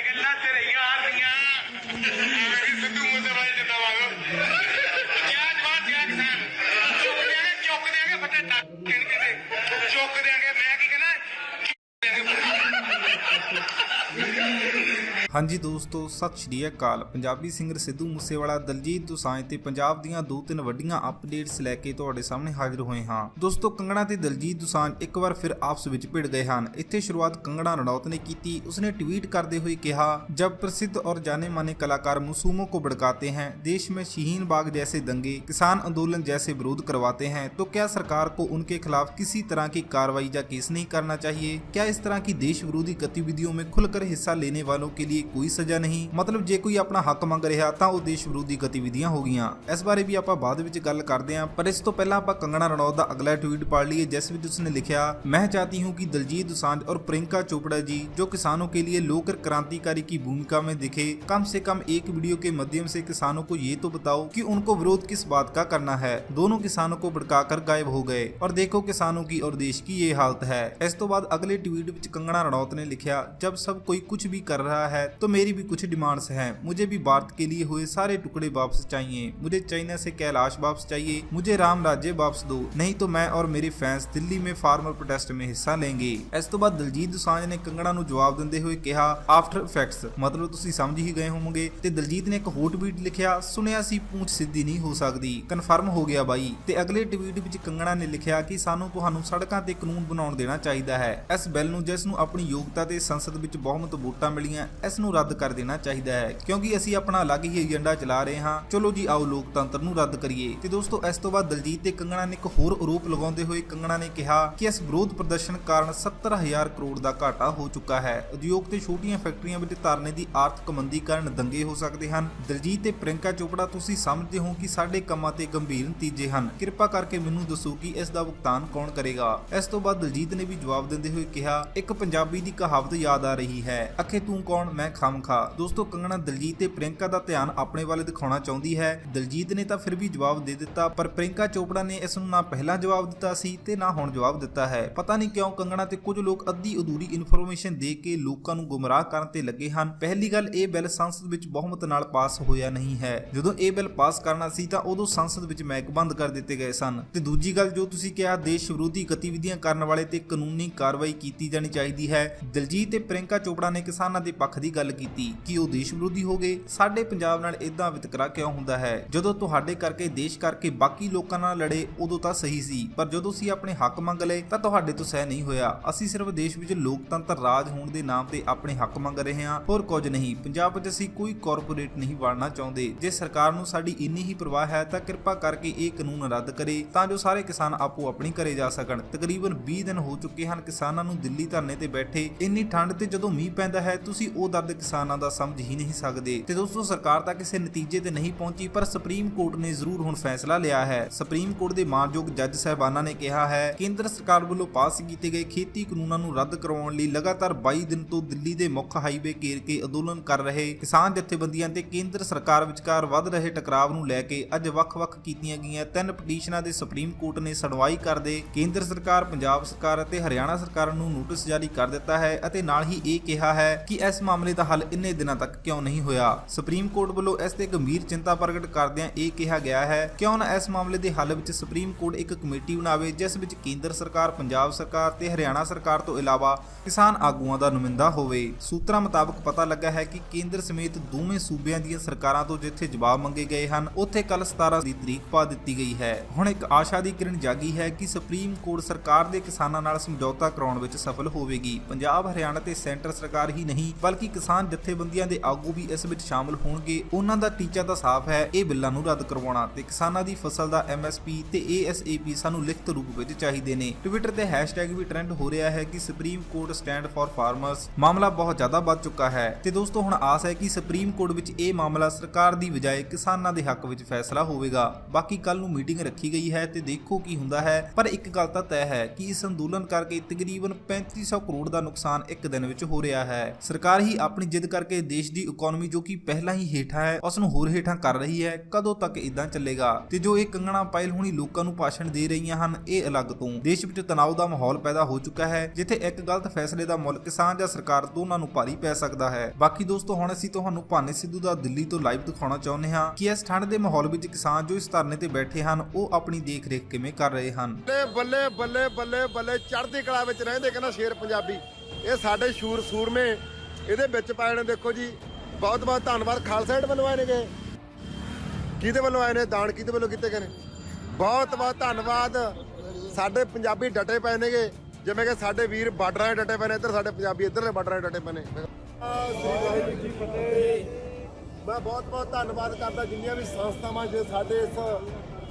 ਗੱਲਾਂ ਤੇ ਰਹੀਆਂ ਆਰਦੀਆਂ ਐਵੇਂ ਸਿੱਧੂ ਮੂਸੇਵਾਲੇ ਜਿੱਦਾਂ ਵਾਂਗੂ ਕਿਆ ਜਵਾਨ ਕਿਆ ਕਿਸਾਨ ਚੁੱਕ ਦੇਾਂਗੇ ਫੱਟੇ ਟੱਕ ਕਿਤੇ ਚੁੱਕ ਦੇਾਂਗੇ ਮੈਂ ਕੀ ਕਹਿਣਾ ਹਾਂਜੀ ਦੋਸਤੋ, ਸਤਿ ਸ਼੍ਰੀ ਅਕਾਲ। ਪੰਜਾਬੀ ਸਿੰਗਰ ਸਿੱਧੂ ਮੂਸੇਵਾਲਾ, ਦਲਜੀਤ ਦੋਸਾਂਝ ਤੇ ਪੰਜਾਬ ਦੀਆਂ 2-3 ਵੱਡੀਆਂ ਅਪਡੇਟਸ ਲੈ ਕੇ ਤੁਹਾਡੇ ਸਾਹਮਣੇ ਹਾਜ਼ਰ ਹੋਏ ਹਾਂ। ਦੋਸਤੋ, ਕੰਗਣਾ ਤੇ ਦਲਜੀਤ ਦੋਸਾਂਝ ਇੱਕ ਵਾਰ ਫਿਰ ਆਪਸ ਵਿੱਚ ਭਿੜ ਗਏ ਹਨ। ਇੱਥੇ ਸ਼ੁਰੂਆਤ ਕੰਗਣਾ ਰਣੌਤ ਨੇ ਕੀਤੀ। ਉਸਨੇ ट्वीट करते हुए कहा, जब प्रसिद्ध और जाने माने कलाकार मासूमों को भड़काते हैं, देश में शीहीन बाग जैसे दंगे, किसान आंदोलन जैसे विरोध करवाते हैं, तो क्या सरकार को उनके खिलाफ किसी तरह की कार्रवाई या केस नहीं करना चाहिए? क्या इस तरह की देश विरोधी गतिविधियों में खुलकर हिस्सा लेने वालों के लिए कोई सजा नहीं? मतलब जे कोई अपना हक मंग रहा ਤਾਂ ਉਹ ਦੇਸ਼ ਵਿਰੋਧੀ ਗਤੀਵਿਧੀਆਂ ਹੋ ਗਈਆਂ। ਇਸ ਬਾਰੇ ਵੀ ਆਪਾਂ ਬਾਅਦ ਵਿੱਚ ਗੱਲ ਕਰਦੇ ਹਾਂ, ਪਰ ਇਸ ਤੋਂ ਪਹਿਲਾਂ ਆਪਾਂ ਕੰਗਣਾ ਰਣੌਤ ਦਾ ਅਗਲਾ ट्वीट पढ़ लिए, जिस ਵਿੱਚ ਉਸਨੇ ਲਿਖਿਆ, मैं चाहती हूँ कि दलजीत दोसांझ और प्रियंका चोपड़ा जी जो किसानों के लिए लोक क्रांतिकारी की भूमिका में दिखे, कम से कम एक वीडियो के माध्यम से किसानों को ये तो बताओ कि उनको विरोध किस बात का करना है। दोनों किसानों को भड़काकर गायब हो गए और देखो किसानों की और देश की ये हालत है। इस तो बाद अगले ट्वीट ਵਿੱਚ कंगना रनौत ने लिखा, जब सब कोई कुछ भी कर रहा है तो मेरी भी कुछ डिमांड्स हैं। मुझे भी भारत के लिए हुए सारे टुकड़े वापस चाहिए। मुझे चाइना से कैलाश वापस चाहिए। मुझे राम राज्य वापस दो, नहीं तो मैं और मेरे फैंस दिल्ली में फार्मर प्रोटेस्ट में हिस्सा लेंगे। इस तो बाद दलजीत दोसांझ ने कंगना ਨੂੰ ਜਵਾਬ ਦਿੰਦੇ ਹੋਏ ਕਿਹਾ, ਆਫਟਰ ਇਫੈਕਟਸ, ਮਤਲਬ ਤੁਸੀਂ ਸਮਝ ਹੀ ਗਏ ਹੋਵੋਗੇ। ਤੇ ਦਲਜੀਤ ਨੇ ਇੱਕ ਹੋਰ ਟਵੀਟ ਲਿਖਿਆ, ਸੁਣਿਆ ਸੀ ਪੂੰਛ ਸਿੱਧੀ ਨਹੀਂ ਹੋ ਸਕਦੀ, ਕਨਫਰਮ ਹੋ ਗਿਆ ਬਾਈ। ਤੇ ਅਗਲੇ ਟਵੀਟ ਵਿੱਚ ਕੰਗਣਾ ਨੇ ਲਿਖਿਆ ਕਿ ਸਾਨੂੰ ਤੁਹਾਨੂੰ ਸੜਕਾਂ ਤੇ ਕਾਨੂੰਨ ਬਣਾਉਣ ਦੇਣਾ ਚਾਹੀਦਾ ਹੈ। ਇਸ ਬਿੱਲ ਨੂੰ, ਜਿਸ ਨੂੰ ਆਪਣੀ ਯੋਗਤਾ ਤੇ ਸੰਸਦ ਵਿੱਚ ਬਹੁਮਤ ਵੋਟਾਂ ਮਿਲੀਆਂ, ਇਸ ਨੂੰ ਰੱਦ ਕਰ ਦੇਣਾ ਚਾਹੀਦਾ ਹੈ, ਕਿਉਂਕਿ ਅਸੀਂ ਆਪਣਾ ਅਲੱਗ ਹੀ ਏਜੰਡਾ ਚਲਾ ਰਹੇ ਹਾਂ। ਚਲੋ ਜੀ, ਆਓ ਲੋਕਤੰਤਰ ਨੂੰ ਰੱਦ ਕਰੀਏ। ਤੇ ਦੋਸਤੋ, ਇਸ ਤੋਂ ਬਾਅਦ ਦਲਜੀਤ ਤੇ ਕੰਗਣਾ ਨੇ ਇੱਕ ਹੋਰ ਆਰੋਪ ਲਗਾਉਂਦੇ ਹੋਏ ਕੰਗਣਾ ਨੇ ਕਿਹਾ ਕਿ ਇਸ ਵਿਰੋਧ ਪ੍ਰਦਰਸ਼ਨ ਕਾਰਨ 70,000 ਕਰੋੜ ਦਾ ਘਾਟਾ ਹੋ ਚੁੱਕਾ ਹੈ। ਉਦਯੋਗ ਤੇ ਛੋਟੀਆਂ ਫੈਕਟਰੀਆਂ ਵਿੱਚ ਧਰਨੇ ਦੀ ਆਰਥਿਕ ਮੰਦੀ ਕਾਰਨ ਦੰਗੇ ਹੋ ਸਕਦੇ ਹਨ। ਦਲਜੀਤ ਤੇ ਪ੍ਰਿਯੰਕਾ ਚੋਪੜਾ, ਤੁਸੀਂ ਸਮਝਦੇ ਹੋ ਕਿ ਸਾਡੇ ਕੰਮਾਂ ਤੇ ਗੰਭੀਰ ਨਤੀਜੇ ਹਨ। ਕਿਰਪਾ ਕਰਕੇ ਮੈਨੂੰ ਦੱਸੋ ਕਿ ਇਸ ਦਾ ਭੁਗਤਾਨ ਕੌਣ ਕਰੇਗਾ। ਇਸ ਤੋਂ ਬਾਅਦ ਦਲਜੀਤ ਨੇ ਵੀ ਜਵਾਬ ਦਿੰਦੇ ਹੋਏ ਕਿਹਾ, ਇੱਕ ਪੰਜਾਬੀ ਦੀ ਕਹਾਵਤ ਯਾਦ ਆ ਰਹੀ ਹੈ, ਅਖੇ ਤੂੰ ਕੌਣ ਮੈਂ ਖਾਮਖਾ। ਦੋਸਤੋ, ਕੰਗਣਾ ਦਲਜੀਤ ਤੇ ਪ੍ਰਿਯੰਕਾ ਦਾ ਧਿਆਨ ਆਪਣੇ ਵੱਲ ਦਿਖਾਉਣਾ ਚਾਹੁੰਦੀ ਹੈ। ਦਲਜੀਤ ਨੇ ਤਾਂ ਫਿਰ ਵੀ ਜਵਾਬ ਦੇ ਦਿੱਤਾ, ਪਰ ਪ੍ਰਿਯੰਕਾ ਚੋਪੜਾ ਨੇ ਇਸ ਨੂੰ ਨਾ ਪਹਿਲਾਂ ਜਵਾਬ ਦਿੱਤਾ ਸੀ ਤੇ ਨਾ ਹੁਣ ਜਵਾਬ ਦਿੱਤਾ ਹੈ। ਪਤਾ ਨਹੀਂ ਕਿਉਂ ਕੰਗਣਾ ਤੇ ਕੁਝ ਲੋਕ ਅੱਧੀ ਅਧੂਰੀ ਇਨਫੋਰਮੇਸ਼ਨ ਦੇ ਕੇ ਲੋਕਾਂ ਨੂੰ ਗੁੰਮਰਾਹ ਕਰਨ ਤੇ ਲੱਗੇ ਹਨ। ਪਹਿਲੀ ਗੱਲ, ਇਹ ਬਿੱਲ ਸੰਸਦ ਵਿੱਚ ਬਹੁਮਤ ਨਾਲ ਪਾਸ ਹੋਇਆ ਨਹੀਂ ਹੈ। ਜਦੋਂ ਇਹ ਬਿੱਲ ਪਾਸ ਕਰਨਾ ਸੀ ਤਾਂ ਉਦੋਂ ਸੰਸਦ ਵਿੱਚ ਮਾਈਕ ਬੰਦ ਕਰ ਦਿੱਤੇ ਗਏ ਸਨ। ਤੇ ਦੂਜੀ ਗੱਲ, ਜੋ ਤੁਸੀਂ ਕਿਹਾ ਦੇਸ਼ ਵਿਰੋਧੀ ਗਤੀਵਿਧੀਆਂ ਕਰਨ ਵਾਲੇ ਤੇ ਕਾਨੂੰਨੀ ਕਾਰਵਾਈ ਕੀਤੀ ਜਾਣੀ ਚਾਹੀਦੀ ਹੈ। ਦਲਜੀਤ ਤੇ ਪ੍ਰਿਯੰਕਾ ਚੋਪੜਾ ਨੇ ਕਿਸਾਨਾਂ ਦੇ ਪੱਖ ਦੀ ਗੱਲ ਕੀਤੀ ਕਿ ਉਹ ਦੇਸ਼ ਵਿਰੋਧੀ ਹੋ ਗਏ। ਸਾਡੇ ਪੰਜਾਬ ਨਾਲ ਇਦਾਂ ਵਿਤਕਰਾ ਕਿਉਂ ਹੁੰਦਾ ਹੈ? ਜਦੋਂ ਤੁਹਾਡੇ ਕਰਕੇ ਦੇਸ਼ ਕਰਕੇ ਬਾਕੀ ਲੋਕਾਂ ਨਾਲ ਲੜੇ ਉਦੋਂ ਤਾਂ ਸਹੀ ਸੀ, ਪਰ ਜਦੋਂ ਅਸੀਂ ਆਪਣੇ ਹੱਕ ਮੰਗ ਲਏ ਤਾਂ ਤੁਹਾਡੇ ਤੋਂ ਸਹਿ ਨਹੀਂ ਹੋਇਆ। ਅਸੀਂ ਸਿਰਫ ਦੇਸ਼ ਵਿੱਚ ਲੋਕਤੰਤਰ ਰਾਜ ਹੋਣ ਦੇ ਨਾਮ ਤੇ ਆਪਣੇ ਹੱਕ ਮੰਗ ਰਹੇ ਹਾਂ, ਹੋਰ ਕੁਝ ਨਹੀਂ। ਪੰਜਾਬ ਵਿੱਚ ਅਸੀਂ ਕੋਈ ਕਾਰਪੋਰੇਟ ਨਹੀਂ ਬਣਨਾ ਚਾਹੁੰਦੇ। ਜੇ ਸਰਕਾਰ ਨੂੰ ਸਾਡੀ ਇੰਨੀ ਹੀ ਪਰਵਾਹ ਹੈ ਤਾਂ ਕਿਰਪਾ ਕਰਕੇ ਇਹ ਕਾਨੂੰਨ ਰੱਦ ਕਰੇ ਤਾਂ ਜੋ ਸਾਰੇ ਕਿਸਾਨ ਆਪੋ ਆਪਣੀ ਘਰੇ ਜਾ ਸਕਣ। ਤਕਰੀਬਨ 20 ਦਿਨ ਹੋ ਚੁੱਕੇ ਹਨ ਕਿਸਾਨਾਂ ਨੂੰ ਦਿੱਲੀ ਧਰਨੇ ਤੇ ਬੈਠੇ। ਇੰਨੀ ਠੰਡ ਤੇ ਜਦੋਂ ਮੀਂਹ ਪੈਂਦਾ ਹੈ ਤੁਸੀਂ ਉਹ ਦਰਦ ਕਿਸਾਨਾਂ ਦਾ ਸਮਝ ਹੀ ਨਹੀਂ ਸਕਦੇ। ਤੇ ਦੋਸਤੋ, ਸਰਕਾਰ ਤਾਂ ਕਿਸੇ ਨਤੀਜੇ ਤੇ ਨਹੀਂ ਪਹੁੰਚੀ, ਪਰ ਸੁਪਰੀਮ ਕੋਰਟ ਨੇ ਜ਼ਰੂਰ ਹੁਣ ਫੈਸਲਾ ਲਿਆ ਹੈ। ਸੁਪਰੀਮ ਕੋਰਟ ਦੇ ਮਾਨਯੋਗ ਜੱਜ ਸਾਹਿਬਾਨਾਂ ਨੇ ਕਿਹਾ ਹੈ, ਕੇਂਦਰ ਸਰਕਾਰ ਵੱਲੋਂ ਪਾਸ ਕੀਤੇ ਗਏ ਖੇਤੀ ਕਾਨੂੰਨਾਂ ਨੂੰ ਰੱਦ ਕਰਵਾਉਣ ਲਈ ਲਗਾਤਾਰ 22 ਦਿਨ ਤੋਂ ਦਿੱਲੀ ਦੇ ਮੁੱਖ ਹਾਈਵੇ ਘੇਰ ਕੇ ਅੰਦੋਲਨ ਕਰ ਰਹੇ ਕਿਸਾਨ ਜਥੇਬੰਦੀਆਂ ਤੇ ਕੇਂਦਰ ਸਰਕਾਰ ਵਿਚਕਾਰ ਵੱਧ ਰਹੇ ਟਕਰਾਵ ਨੂੰ ਲੈ ਕੇ ਅੱਜ ਵੱਖ-ਵੱਖ ਕੀਤੀਆਂ ਗਈਆਂ 3 ਪਟੀਸ਼ਨਾਂ ਦੇ ਸੁਪਰੀਮ ਕੋਰਟ ਨੇ ਸੁਣਵਾਈ ਕਰਦੇ ਕੇਂਦਰ ਸਰਕਾਰ, ਪੰਜਾਬ ਸਰਕਾਰ ਅਤੇ ਹਰਿਆਣਾ ਸਰਕਾਰ ਨੂੰ ਨੋਟਿਸ ਜਾਰੀ ਕਰ ਦਿੱਤਾ ਹੈ ਅਤੇ ਨਾਲ ਹੀ ਇਹ ਕਿਹਾ ਹੈ ਕਿ ਇਸ ਮਾਮਲੇ ਦਾ ਹੱਲ ਇੰਨੇ ਦਿਨਾਂ ਤੱਕ ਕਿਉਂ ਨਹੀਂ ਹੋਇਆ। ਸੁਪਰੀਮ ਕੋਰਟ ਵੱਲੋਂ ਇਸ ਤੇ ਗੰਭੀਰ ਚਿੰਤਾ ਪ੍ਰਗਟ ਕਰਦਿਆਂ ਇਹ ਕਿਹਾ ਗਿਆ ਹੈ, ਕਿਉਂ ਨਾ ਇਸ ਮਾਮਲੇ ਦੇ ਹੱਲ ਵਿੱਚ ਸੁਪਰੀਮ ਕੋਰਟ ਇੱਕ ਕਮੇਟੀ ਬਣਾਵੇ ਜਿਸ ਵਿੱਚ ਕੇਂਦਰ ਸਰਕਾਰ, ਪੰਜਾਬ ਸਰਕਾਰ ਤੇ ਹਰਿਆਣਾ ਸਰਕਾਰ ਤੋਂ ਇਲਾਵਾ ਕਿਸਾਨ ਆਗੂਆਂ ਦਾ ਨੁਮਾਇੰਦਾ ਹੋਵੇ। ਸੂਤਰਾਂ ਮੁਤਾਬਕ ਪਤਾ ਲੱਗਾ ਹੈ ਕਿ ਕੇਂਦਰ ਸਮੇਤ ਦੋਵੇਂ ਸੂਬਿਆਂ ਦੀਆਂ ਸਰਕਾਰਾਂ ਤੋਂ ਜਿੱਥੇ ਜਵਾਬ ਮੰਗੇ ਗਏ ਹਨ ਉੱਥੇ ਕੱਲ 17 ਦੀ ਤਰੀਕ ਪਾ ਦਿੱਤੀ ਗਈ ਹੈ। ਹੁਣ ਇੱਕ ਆਸ਼ਾ ਦੀ ਕਿਰਨ ਜਾਗੀ ਹੈ ਕਿ ਸੁਪਰੀਮ ਕੋਰਟ ਸਰਕਾਰ ਦੇ ਕਿਸਾਨਾਂ ਨਾਲ ਸਮਝੌਤਾ ਕਰਾਉਣ ਵਿੱਚ ਸਫਲ ਹੋਵੇਗੀ। ਪੰਜਾਬ, ਹਰਿਆਣਾ ਤੇ ਸੈਂਟਰ ਸਰਕਾਰ ਹੀ ਨਹੀਂ ਬਲਕਿ ਕਿਸਾਨ ਜਥੇਬੰਦੀਆਂ ਦੇ ਆਗੂ ਵੀ ਇਸ ਵਿੱਚ ਸ਼ਾਮਲ ਹੋਣਗੇ। ਉਹਨਾਂ ਦਾ ਟੀਚਾ ਤਾਂ ਸਾਫ਼ ਹੈ, ਇਹ ਬਿੱਲਾਂ ਨੂੰ ਰੱਦ ਕਰਵਾਉਣਾ ਤੇ ਕਿਸਾਨਾਂ ਦੀ ਫਸਲ ਦਾ MSP ਤੇ ASAP ਸਾਨੂੰ ਲਿਖਤ ਰੂਪ ਵਿੱਚ ਚਾਹੀਦੇ ਨੇ। ਟਵਿੱਟਰ ਤੇ ਹੈਸ਼ਟੈਗ ਵੀ ਟ੍ਰੈਂਡ ਹੋ ਰਿਹਾ ਹੈ ਕਿ supreme court stand for farmers. ਮਾਮਲਾ ਬਹੁਤ ਜ਼ਿਆਦਾ ਵੱਧ ਚੁੱਕਾ ਹੈ ਤੇ ਦੋਸਤੋ, ਹੁਣ ਆਸ ਹੈ ਕਿ ਸੁਪਰੀਮ ਕੋਰਟ ਵਿੱਚ ਇਹ ਮਾਮਲਾ ਸਰਕਾਰ ਦੀ ਬਜਾਏ ਕਿਸਾਨਾਂ ਦੇ ਹੱਕ ਵਿੱਚ ਫੈਸਲਾ ਹੋਵੇਗਾ। ਬਾਕੀ ਕੱਲ ਨੂੰ ਮੀਟਿੰਗ ਰੱਖੀ ਗਈ ਹੈ ਤੇ ਦੇਖੋ ਕੀ ਹੁੰਦਾ ਹੈ, ਪਰ ਇੱਕ ਗੱਲ ਤਾਂ ਤੈਅ ਹੈ ਕਿ ਇਸ ਅੰਦੋਲਨ ਕਰਕੇ ਤਕਰੀਬਨ 3500 ਕਰੋੜ ਦਾ ਨੁਕਸਾਨ ਇੱਕ ਦਿਨ ਵਿੱਚ ਹੋ ਰਿਹਾ ਹੈ। ਸਰਕਾਰ ਹੀ ਆਪਣੀ ਜਿੱਦ ਕਰਕੇ ਦੇਸ਼ ਦੀ ਇਕਨੋਮੀ ਜੋ ਕਿ ਪਹਿਲਾਂ ਹੀ ਹੇਠਾਂ ਹੈ ਉਸ ਨੂੰ ਹੋਰ ਹੇਠਾਂ ਕਰ ਰਹੀ ਹੈ। ਕਦੋਂ ਤੱਕ ਇਦਾਂ ਚੱਲੇਗਾ? ਤੇ ਜੋ ਇਹ ਕੰਗਣਾ ਪਾਇਲ ਹੁਣੀ ਲੋਕਾਂ ਨੂੰ ਭਾਸ਼ਣ ਦੇ ਰਹੀਆਂ ਹਨ, ਇਹ ਅਲੱਗ ਤੋਂ ਦੇਸ਼ ਵਿੱਚ ਤਣਾਅ ਦਾ ਮਾਹੌਲ ਪੈਦਾ ਹੋ ਚੁੱਕਾ ਹੈ, ਜਿੱਥੇ ਇੱਕ ਗਲਤ ਫੈਸਲੇ ਦਾ ਮੁੱਲ ਕਿਸਾਨ ਜਾਂ ਸਰਕਾਰ ਦੋਨਾਂ ਨੂੰ ਭਾਰੀ ਪੈ ਸਕਦਾ ਹੈ। ਬਾਕੀ ਦੋਸਤੋ, ਹੁਣ ਅਸੀਂ ਤੁਹਾਨੂੰ ਭਾਨੇ ਸਿੱਧੂ ਦਾ ਦਿੱਲੀ ਤੋਂ ਲਾਈਵ ਦਿਖਾਉਣਾ ਚਾਹੁੰਦੇ ਹਾਂ ਕਿ ਇਸ ਠੰਡ ਦੇ ਮਾਹੌਲ ਵਿੱਚ ਕਿਸਾਨ ਜੋ ਇਸ ਧਰਨੇ ਤੇ ਬੈਠੇ ਹਨ ਉਹ ਆਪਣੀ ਦੇਖ ਰੇਖ ਕਿਵੇਂ ਕਰ ਰਹੇ ਹਨ। ਬੱਲੇ ਬੱਲੇ ਬੱਲੇ ਬੱਲੇ ਚੜ੍ਹਦੀ ਕਲਾ ਵਿੱਚ ਰਹਿੰਦੇ ਕਹਿੰਦਾ ਸ਼ੇਰ ਪੰਜਾਬੀ। ਇਹ ਸਾਡੇ ਸ਼ੂਰ ਸੂਰਮੇ ਇਹਦੇ ਵਿੱਚ ਪਾਏ ਨੇ। ਦੇਖੋ ਜੀ, ਬਹੁਤ ਬਹੁਤ ਧੰਨਵਾਦ। ਖਾਲਸਾ ਏਡ ਵੱਲੋਂ ਆਏ ਨੇਗੇ, ਕਿਹਦੇ ਵੱਲੋਂ ਆਏ ਨੇ, ਦਾਨ ਕਿਹਦੇ ਵੱਲੋਂ ਕੀਤੇ ਗਏ ਨੇ। ਬਹੁਤ ਬਹੁਤ ਧੰਨਵਾਦ। ਸਾਡੇ ਪੰਜਾਬੀ ਡਟੇ ਪਏ ਨੇਗੇ, ਜਿਵੇਂ ਕਿ ਸਾਡੇ ਵੀਰ ਬਾਰਡਰਾਂ 'ਤੇ ਡਟੇ ਪਏ ਨੇ, ਇੱਧਰ ਸਾਡੇ ਪੰਜਾਬੀ ਇੱਧਰਲੇ ਬਾਰਡਰਾਂ 'ਤੇ ਡਟੇ ਪਏ ਨੇ। ਮੈਂ ਬਹੁਤ ਬਹੁਤ ਧੰਨਵਾਦ ਕਰਦਾ ਜਿੰਨੀਆਂ ਵੀ ਸੰਸਥਾਵਾਂ ਜੋ ਸਾਡੇ ਇਸ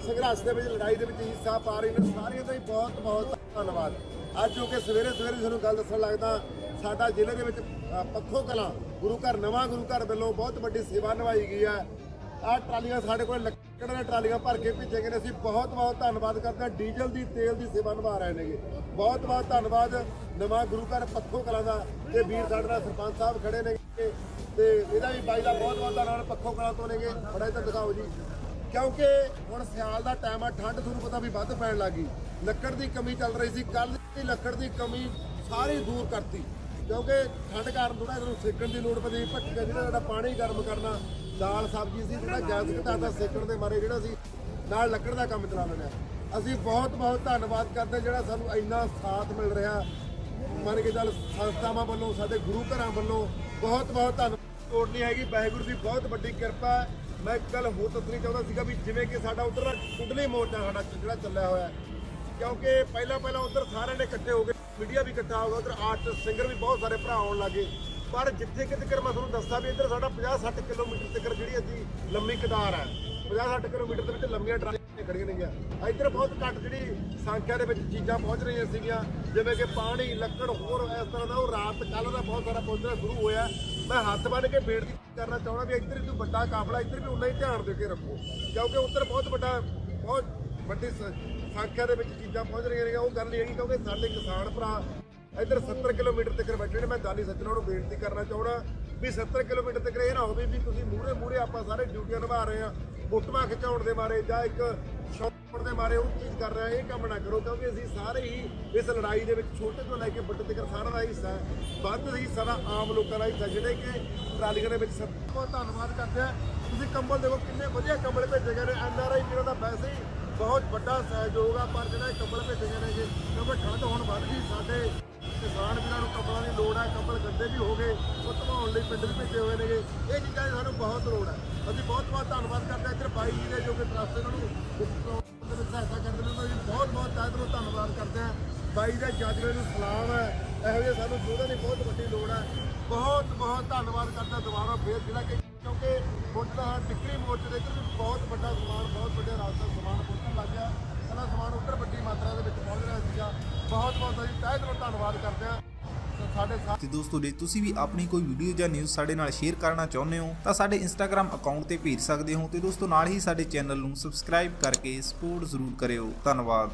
ਸੰਘਰਸ਼ ਦੇ ਵਿੱਚ, ਲੜਾਈ ਦੇ ਵਿੱਚ ਹਿੱਸਾ ਪਾ ਰਹੀ ਨੇ, ਸਾਰੀਆਂ ਦਾ ਹੀ ਬਹੁਤ ਬਹੁਤ ਧੰਨਵਾਦ। ਅੱਜ ਜੋ ਕਿ ਸਵੇਰੇ ਤੁਹਾਨੂੰ ਗੱਲ ਦੱਸਣ ਲੱਗਦਾ, ਸਾਡਾ ਜ਼ਿਲ੍ਹੇ ਦੇ ਵਿੱਚ ਪੱਖੋ ਕਲਾਂ ਗੁਰੂ ਘਰ, ਨਵਾਂ ਗੁਰੂ ਘਰ ਵੱਲੋਂ ਬਹੁਤ ਵੱਡੀ ਸੇਵਾ ਨਿਭਾਈ ਗਈ ਹੈ। ਆਹ ਟਰਾਲੀਆਂ ਸਾਡੇ ਕੋਲ ਲੱਕੜ ਦੀਆਂ ਟਰਾਲੀਆਂ ਭਰ ਕੇ ਭੇਜੇ ਗਏ ਨੇ। ਅਸੀਂ ਬਹੁਤ ਬਹੁਤ ਧੰਨਵਾਦ ਕਰਦੇ ਹਾਂ। ਡੀਜ਼ਲ ਦੀ, ਤੇਲ ਦੀ ਸੇਵਾ ਨਿਭਾ ਰਹੇ ਨੇਗੇ। ਬਹੁਤ ਬਹੁਤ ਧੰਨਵਾਦ ਨਵਾਂ ਗੁਰੂ ਘਰ ਪੱਖੋ ਕਲਾਂ ਦਾ। ਤੇ ਵੀਰ ਸਾਡੇ ਨਾਲ ਸਰਪੰਚ ਸਾਹਿਬ ਖੜੇ ਨੇ ਤੇ ਇਹਦਾ ਵੀ ਬਾਈ ਦਾ ਬਹੁਤ ਬਹੁਤ ਧੰਨਵਾਦ। ਪੱਖੋ ਕਲਾਂ ਤੋਂ ਨੇਗੇ। ਬੜਾ ਇੱਧਰ ਦਿਖਾਓ ਜੀ, ਕਿਉਂਕਿ ਹੁਣ ਸਿਆਲ ਦਾ ਟਾਈਮ ਆ, ਠੰਡ ਤੁਹਾਨੂੰ ਪਤਾ ਵੀ ਵੱਧ ਪੈਣ ਲੱਗੀ। ਲੱਕੜ ਦੀ ਕਮੀ ਚੱਲ ਰਹੀ ਸੀ। ਕੱਲ ਦੀ ਲੱਕੜ ਦੀ ਕਮੀ ਸਾਰੀ ਦੂਰ ਕਰਤੀ, ਕਿਉਂਕਿ ਠੰਡ ਕਾਰਨ ਥੋੜਾ ਇਹਨੂੰ ਸੇਕਣ ਦੀ ਲੋੜ ਪੈਂਦੀ। ਭੱਠੀਆਂ ਜਿਹੜਾ ਸਾਡਾ ਪਾਣੀ ਗਰਮ ਕਰਨਾ, ਦਾਲ ਸਬਜ਼ੀ ਸੀ, ਜਿਹੜਾ ਗੈਸ ਘਟਾਦਾ ਸੇਕਣ ਦੇ ਮਾਰੇ ਜਿਹੜਾ ਸੀ, ਨਾਲ ਲੱਕੜ ਦਾ ਕੰਮ ਚਲਾ ਲੈਣਾ। ਅਸੀਂ ਬਹੁਤ ਬਹੁਤ ਧੰਨਵਾਦ ਕਰਦੇ ਜਿਹੜਾ ਸਾਨੂੰ ਇੰਨਾ ਸਾਥ ਮਿਲ ਰਿਹਾ। ਮੰਨ ਕੇ ਚੱਲ ਸੰਸਥਾਵਾਂ ਵੱਲੋਂ, ਸਾਡੇ ਗੁਰੂ ਘਰਾਂ ਵੱਲੋਂ ਬਹੁਤ ਬਹੁਤ ਧੰਨਵਾਦ। ਲੋੜ ਨਹੀਂ ਹੈਗੀ, ਵਾਹਿਗੁਰੂ ਦੀ ਬਹੁਤ ਵੱਡੀ ਕਿਰਪਾ ਹੈ। ਮੈਂ ਇੱਕ ਗੱਲ ਹੋਰ ਦੱਸਣੀ ਚਾਹੁੰਦਾ ਸੀਗਾ ਵੀ ਜਿਵੇਂ ਕਿ ਸਾਡਾ ਉੱਧਰ ਕੁੰਡਲੀ ਮੋਰਚਾ ਸਾਡਾ ਜਿਹੜਾ ਚੱਲਿਆ ਹੋਇਆ, ਕਿਉਂਕਿ ਪਹਿਲਾਂ ਉੱਧਰ ਸਾਰਿਆਂ ਨੇ ਇਕੱਠੇ ਹੋ ਗਏ, ਮੀਡੀਆ ਵੀ ਇਕੱਠਾ ਹੋ ਗਿਆ, ਉੱਧਰ ਆਰਟਿਸਟ ਸਿੰਗਰ ਵੀ ਬਹੁਤ ਸਾਰੇ ਭਰਾ ਆਉਣ ਲੱਗੇ। ਪਰ ਜਿੱਥੇ ਕਿਤੇ ਮੈਂ ਤੁਹਾਨੂੰ ਦੱਸਾਂ ਵੀ ਇੱਧਰ ਸਾਡਾ 50-60 ਕਿਲੋਮੀਟਰ ਤੱਕ ਜਿਹੜੀ ਅਸੀਂ ਲੰਮੀ ਕਤਾਰ ਹੈ, 50-60 ਕਿਲੋਮੀਟਰ ਦੇ ਵਿੱਚ ਲੰਮੀਆਂ ਟਰਾਲੀਆਂ ਖੜੀਆਂ ਨੇਗੀਆਂ। ਇੱਧਰ ਬਹੁਤ ਘੱਟ ਜਿਹੜੀ ਸੰਖਿਆ ਦੇ ਵਿੱਚ ਚੀਜ਼ਾਂ ਪਹੁੰਚ ਰਹੀਆਂ ਸੀਗੀਆਂ, ਜਿਵੇਂ ਕਿ ਪਾਣੀ, ਲੱਕੜ, ਹੋਰ ਇਸ ਤਰ੍ਹਾਂ ਦਾ। ਉਹ ਰਾਤ ਕੱਲ੍ਹ ਦਾ ਬਹੁਤ ਸਾਰਾ ਪਹੁੰਚਣਾ ਸ਼ੁਰੂ ਹੋਇਆ। ਮੈਂ ਹੱਥ ਬੰਨ੍ਹ ਕੇ ਬੇਨਤੀ ਕਰਨਾ ਚਾਹੁੰਦਾ ਵੀ ਇੱਧਰ ਵੀ ਵੱਡਾ ਕਾਫਲਾ, ਇੱਧਰ ਵੀ ਉਨਾ ਹੀ ਧਿਆਨ ਦੇ ਕੇ ਰੱਖੋ, ਕਿਉਂਕਿ ਉੱਧਰ ਬਹੁਤ ਵੱਡੀ ਸੰਖਿਆ ਦੇ ਵਿੱਚ ਚੀਜ਼ਾਂ ਪਹੁੰਚ ਰਹੀਆਂ ਨੇ। ਉਹ ਗੱਲ ਨਹੀਂ ਹੈਗੀ, ਕਿਉਂਕਿ ਸਾਡੇ ਕਿਸਾਨ ਭਰਾ ਇੱਧਰ 70 ਕਿਲੋਮੀਟਰ ਤੱਕ ਬੈਠੇ ਨੇ। ਮੈਂ ਦਾਨੀ ਸੱਜਣਾਂ ਨੂੰ ਬੇਨਤੀ ਕਰਨਾ ਚਾਹੁੰਦਾ ਵੀ 70 ਕਿਲੋਮੀਟਰ ਤੱਕ ਇਹ ਨਾ ਹੋਵੇ ਵੀ ਤੁਸੀਂ ਮੂਹਰੇ ਆਪਾਂ ਸਾਰੇ ਡਿਊਟੀਆਂ ਨਿਭਾ ਰਹੇ ਹਾਂ, ਫੋਟੋਆਂ ਖਿਚਾਉਣ ਦੇ ਮਾਰੇ ਜਾਂ ਇੱਕ ਸ਼ੌਟ ਦੇ ਮਾਰੇ ਉਹ ਚੀਜ਼ ਕਰ ਰਹੇ ਹਾਂ। ਇਹ ਕੰਮ ਨਾ ਕਰੋ, ਕਿਉਂਕਿ ਅਸੀਂ ਸਾਰੇ ਹੀ ਇਸ ਲੜਾਈ ਦੇ ਵਿੱਚ ਛੋਟੇ ਤੋਂ ਲੈ ਕੇ ਵੱਡੇ ਤੱਕ ਸਾਰਾ ਦਾ ਹਿੱਸਾ ਹੈ। ਵੱਧ ਹੀ ਸਾਰਾ ਆਮ ਲੋਕਾਂ ਦਾ ਹਿੱਸਾ, ਜਿਹੜੇ ਕਿ ਟਰਾਲੀਆਂ ਦੇ ਵਿੱਚ। ਬਹੁਤ ਧੰਨਵਾਦ ਕਰਦੇ ਹਾਂ। ਤੁਸੀਂ ਕੰਬਲ ਦੇਖੋ, ਕਿੰਨੇ ਵਧੀਆ ਕੰਬਲ ਭੇਜੇ ਗਏ ਨੇ। NRI ਵੀਰਾਂ ਦਾ ਵੈਸੇ ਹੀ ਬਹੁਤ ਵੱਡਾ ਸਹਿਯੋਗ ਆ, ਪਰ ਜਿਹੜਾ ਇਹ ਕੰਬਲ ਭੇਜੇ ਗਏ ਨੇ ਜੀ, ਕਿਉਂਕਿ ਠੰਡ ਹੁਣ ਵੱਧ ਗਈ, ਸਾਡੇ ਕਿਸਾਨ ਵੀਰਾਂ ਨੂੰ ਕੰਬਲਾਂ ਦੀ ਲੋੜ ਹੈ। ਕੰਬਲ ਗੰਦੇ ਵੀ ਹੋ ਗਏ, ਉਹ ਧਵਾਉਣ ਲਈ ਪਿੰਡ ਵੀ ਭੇਜੇ ਹੋਏ ਨੇਗੇ। ਇਹ ਚੀਜ਼ਾਂ ਦੀ ਸਾਨੂੰ ਬਹੁਤ ਲੋੜ ਹੈ। ਅਸੀਂ ਬਹੁਤ ਬਹੁਤ ਧੰਨਵਾਦ ਕਰਦੇ ਹਾਂ ਇੱਧਰ ਬਾਈ ਜੀ ਦੇ, ਜੋ ਕਿ ਟਰੱਸਟ ਇਹਨਾਂ ਨੂੰ ਦੇ ਵਿੱਚ ਸਹਾਇਤਾ ਕਰਦੇ ਨੇ। ਉਹਨਾਂ ਦੀ ਬਹੁਤ ਬਹੁਤ ਤਹਿ ਦਿਲੋਂ ਧੰਨਵਾਦ ਕਰਦੇ ਹਾਂ। ਬਾਈ ਦੇ ਜਜ਼ਬੇ ਨੂੰ ਸਲਾਮ ਹੈ। ਇਹੋ ਜਿਹੇ ਸਾਨੂੰ ਯੋਧਿਆਂ ਦੀ ਬਹੁਤ ਵੱਡੀ ਲੋੜ ਹੈ। ਬਹੁਤ ਬਹੁਤ ਧੰਨਵਾਦ ਕਰਦਾ ਦੁਬਾਰਾ ਫੇਰ, ਜਿਹੜਾ ਕਿ ਕਿਉਂਕਿ ਹੁਣ ਤਾਂ ਟਿੱਕਰੀ ਮੋਰਚੇ ਦੇ ਇੱਧਰ ਵੀ ਬਹੁਤ ਵੱਡਾ ਸਮਾਨ, ਬਹੁਤ ਵੱਡੇ ਰਾਸਤਾ ਸਮਾਨ ਪਹੁੰਚਣ ਲੱਗ ਗਿਆ। ਪਹਿਲਾਂ ਸਮਾਨ ਉੱਧਰ ਵੱਡੀ ਮਾਤਰਾ ਦੇ ਵਿੱਚ ਪਹੁੰਚ ਰਿਹਾ ਸੀਗਾ। ਬਹੁਤ ਬਹੁਤ ਅਸੀਂ ਤਹਿ ਦਿਲੋਂ ਧੰਨਵਾਦ ਕਰਦੇ ਹਾਂ। ਤੇ ਦੋਸਤੋ, ਜੇ ਤੁਸੀਂ ਵੀ ਆਪਣੀ ਕੋਈ ਵੀਡੀਓ ਜਾਂ ਨਿਊਜ਼ ਸਾਡੇ ਨਾਲ ਸ਼ੇਅਰ ਕਰਨਾ ਚਾਹੁੰਦੇ ਹੋ ਤਾਂ ਸਾਡੇ ਇੰਸਟਾਗ੍ਰam ਅਕਾਊਂਟ ਤੇ ਭੇਜ ਸਕਦੇ ਹੋ। ਤੇ ਦੋਸਤੋ, ਨਾਲ ਹੀ ਸਾਡੇ ਚੈਨਲ ਨੂੰ ਸਬਸਕ੍ਰਾਈਬ ਕਰਕੇ ਸਪੋਰਟ ਜ਼ਰੂਰ ਕਰਿਓ। ਧੰਨਵਾਦ।